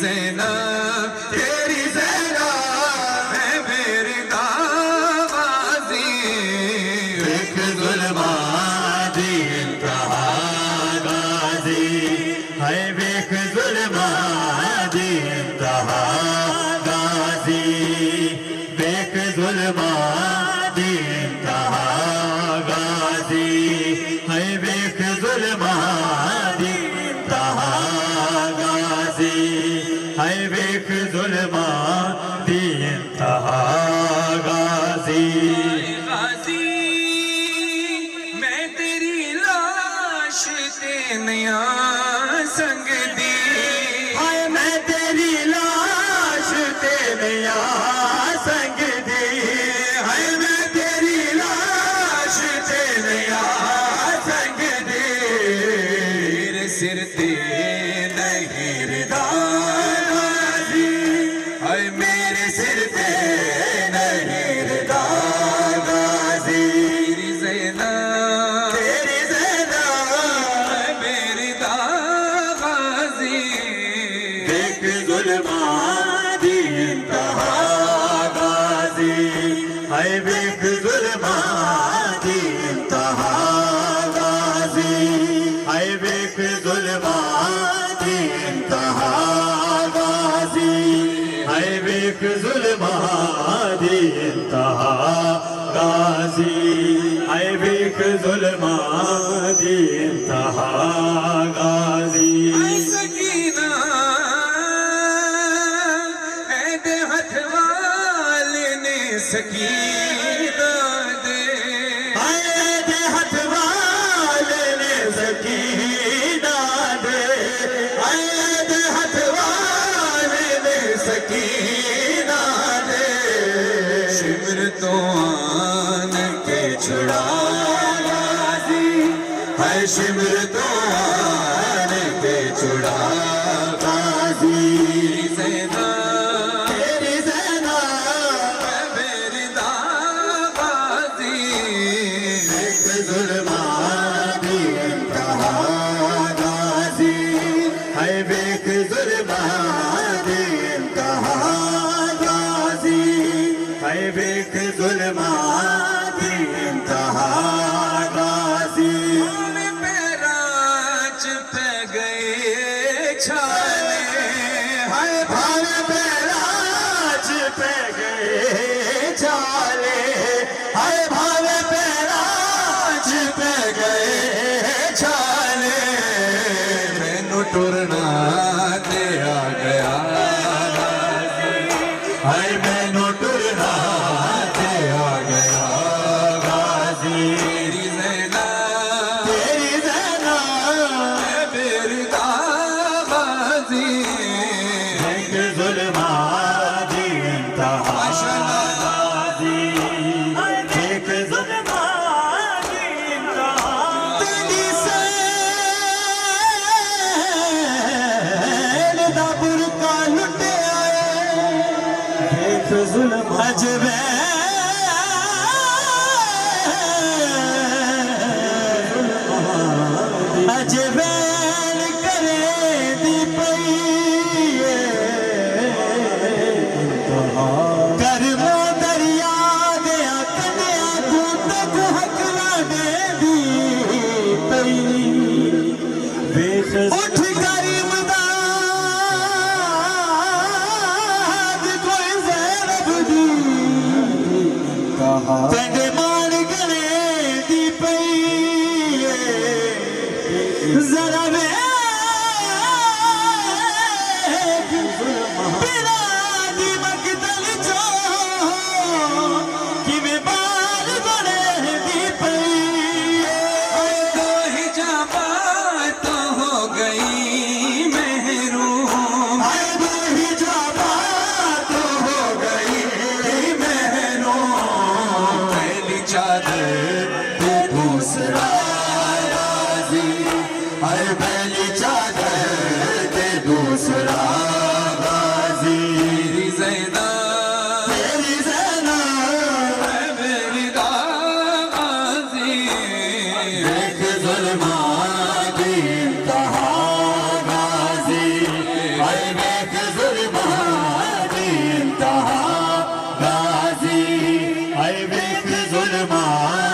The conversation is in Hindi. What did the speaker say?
ज़ैना तेरी ज़ैना है मेरी दावाज़ी एक ज़ुल्मात इंतहा गाज़ी है एक ज़ुल्मात इंतहा गाज़ी एक ज़ुल्मात इंतहा गाज़ी है एक ज़ुल्मात इंतहा गाज़ी है एक ज़ुल्मात इंतहा गाज़ी। गाज़ी मैं तेरी लाश ते नया संग दी हाय मैं तेरी लाश ते नया संग दी हाय मैं तेरी लाश ते नया संग दी तेरे सिर ते नहीं रदा गाज़ी हाय मेरे सिर पे नहीं रदा गाज़ी तेरी ज़ैना है मेरी दाग़ाज़ी एक ज़ुल्मात इंतहा गाज़ी है एक ज़ुल्मात इंतहा गाज़ी है एक ज़ुल्मात इंतहा गाज़ी है एक ज़ुल्मात इंतहा गाज़ी है एक ज़ुल्मात इंतहा गाज़ी। ऐ सकीना ऐ दे हथ वाले ने सकीना दे आए दे हथ वाले ने सकीना दे आए दे हथ वाले ने सकीना दे शिमर तो आन के छुड़ा गाज़ी है शिमर तो आन के छुड़ा गाज़ी ज़ैना तेरी ज़ैना है मेरी दाग़ाज़ी एक ज़ुल्मात इंतहा गाज़ी है एक ज़ुल्मात इंतहा गाज़ी है एक ज़ुल्मात इंतहा गाज़ी। भावे पैराज पे गए छाले हाय भावे पैराज पे गए छाले हाय भावे पैराज पे गए छाले मैनू टुरना ते आ गया हाय मैनू टुरना ते आ गया गाज़ी। तेरी ज़ैना तेरी ज़ैना है मेरी दाग़ाज़ी एक ज़ुल्मात इंतहा गाज़ी एक ज़ुल्मात इंतहा। तेरी सैल दा बुरका लुटे आए एक ज़ुल्म अजबे अजबैन करे दी पई करमो दरिया गया कन्या तू तक हकला दे दी पई उठ कर इमदाद कोई ज़ैनब दी पिंड मान करे दी पई ज़रा बिना दी मकदल चो किवें बाल बने दी पई तो हिजाबा तो हो गई महरूम आए दो हिजाबा तो हो गई महरूम पहले ਹਾਏ ਵੇਖ ਜ਼ੁਲਮਾਂ